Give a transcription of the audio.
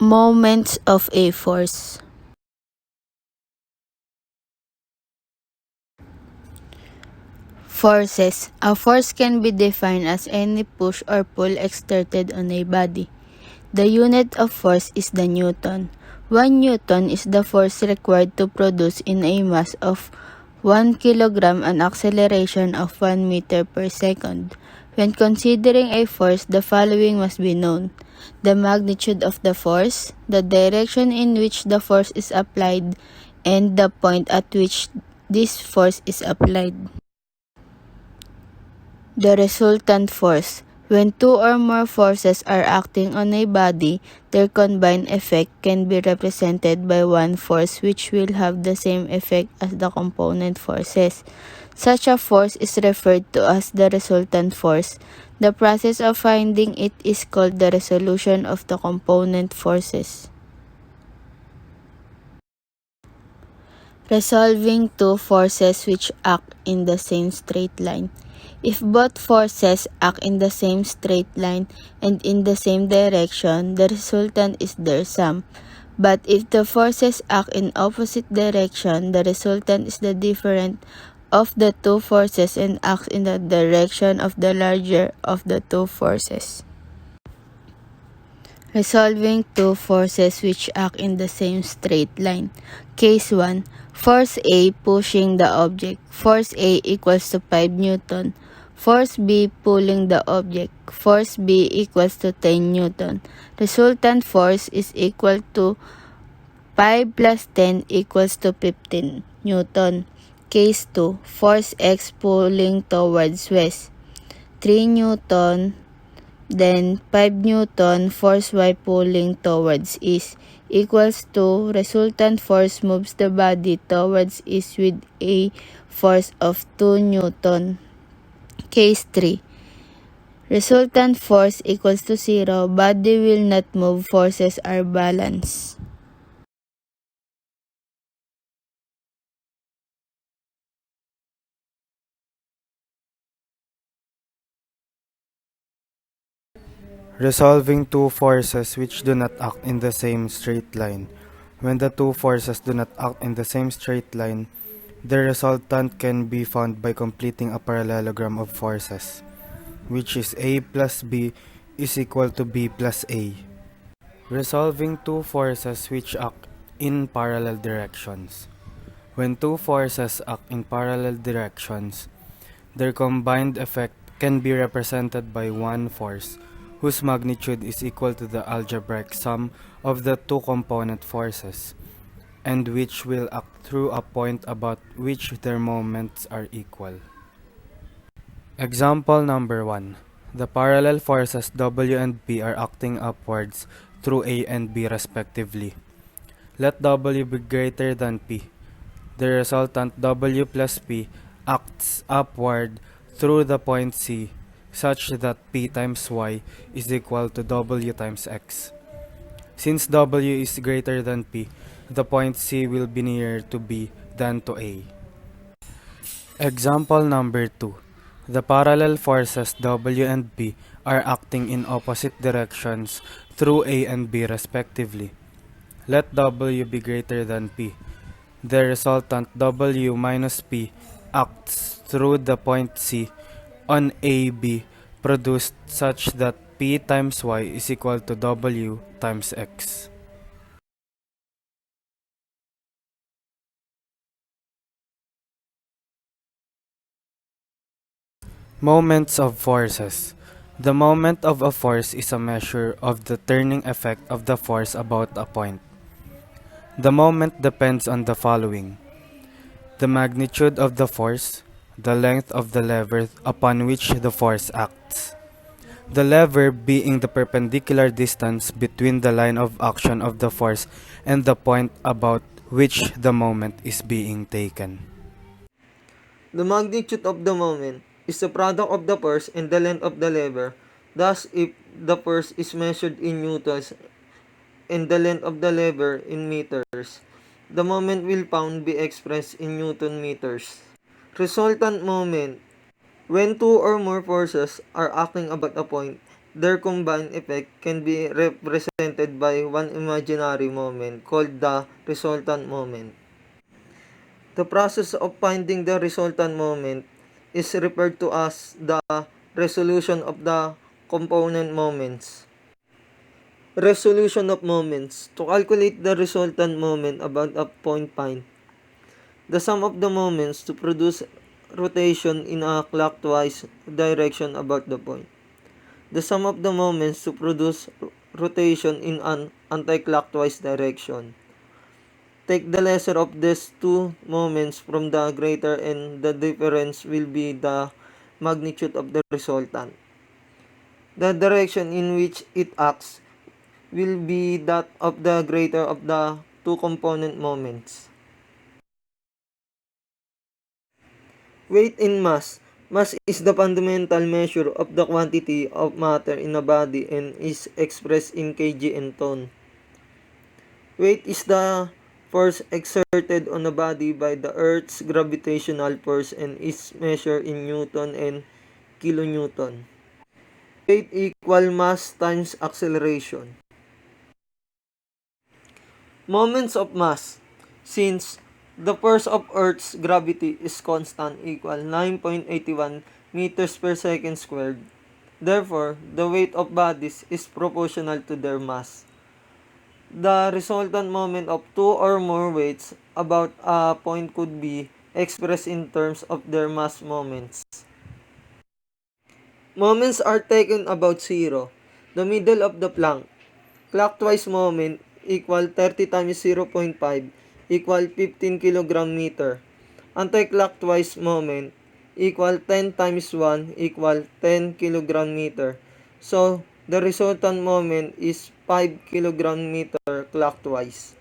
Moments of a force. Forces. A force can be defined as any push or pull exerted on a body. The unit of force is the Newton. 1 Newton is the force required to produce in a mass of 1 kilogram an acceleration of 1 meter per second. When considering a force, the following must be known: the magnitude of the force, the direction in which the force is applied, and the point at which this force is applied. The resultant force. When two or more forces are acting on a body, their combined effect can be represented by one force which will have the same effect as the component forces. Such a force is referred to as the resultant force. The process of finding it is called the resolution of the component forces. Resolving two forces which act in the same straight line. If both forces act in the same straight line and in the same direction, the resultant is their sum. But if the forces act in opposite direction, the resultant is the difference of the two forces and acts in the direction of the larger of the two forces. Resolving two forces which act in the same straight line. Case 1. Force A pushing the object. Force A equals to 5 Newton. Force B pulling the object. Force B equals to 10 Newton. Resultant force is equal to 5 plus 10 equals to 15 Newton. Case 2. Force X pulling towards west. 3 Newton. Then 5 Newton force Y pulling towards east equals to resultant force moves the body towards east with a force of 2 Newton. Case 3. Resultant force equals to 0. Body will not move. Forces are balanced. Resolving two forces which do not act in the same straight line. When the two forces do not act in the same straight line, the resultant can be found by completing a parallelogram of forces, which is A plus B is equal to B plus A. Resolving two forces which act in parallel directions. When two forces act in parallel directions, their combined effect can be represented by one force, whose magnitude is equal to the algebraic sum of the two component forces, and which will act through a point about which their moments are equal. Example number 1. The parallel forces W and P are acting upwards through A and B respectively. Let W be greater than P. The resultant W plus P acts upward through the point C such that P times Y is equal to W times X. Since W is greater than P, the point C will be nearer to B than to A. Example number 2. The parallel forces W and P are acting in opposite directions through A and B respectively. Let W be greater than P. The resultant W minus P acts through the point C on AB produced such that P times Y is equal to W times X. Moments of forces. The moment of a force is a measure of the turning effect of the force about a point. The moment depends on the following: the magnitude of the force, the length of the lever upon which the force acts. The lever being the perpendicular distance between the line of action of the force and the point about which the moment is being taken. The magnitude of the moment is the product of the force and the length of the lever. Thus, if the force is measured in newtons and the length of the lever in meters, the moment will found be expressed in Newton meters. Resultant moment. When two or more forces are acting about a point, Their combined effect can be represented by one imaginary moment called the resultant moment. The process of finding the resultant moment is referred to as the resolution of the component moments. Resolution of moments. To calculate the resultant moment about a point find the sum of the moments to produce rotation in a clockwise direction about the point. The sum of the moments to produce rotation in an anti-clockwise direction. Take the lesser of these two moments from the greater and the difference will be the magnitude of the resultant. The direction in which it acts will be that of the greater of the two component moments. Weight and mass. Mass is the fundamental measure of the quantity of matter in a body and is expressed in kg and ton. Weight is the force exerted on a body by the Earth's gravitational force and is measured in Newton and kilonewton. Weight equal mass times acceleration. Moments of mass. Since the force of Earth's gravity is constant equal 9.81 meters per second squared. Therefore, the weight of bodies is proportional to their mass. The resultant moment of two or more weights about a point could be expressed in terms of their mass moments. Moments are taken about zero. The middle of the plank. Clockwise moment equal 30 times 0.5 equal 15 kilogram meter. Anti-clockwise moment equal 10 times 1 equal 10 kilogram meter. So, the resultant moment is 5 kilogram meter clockwise.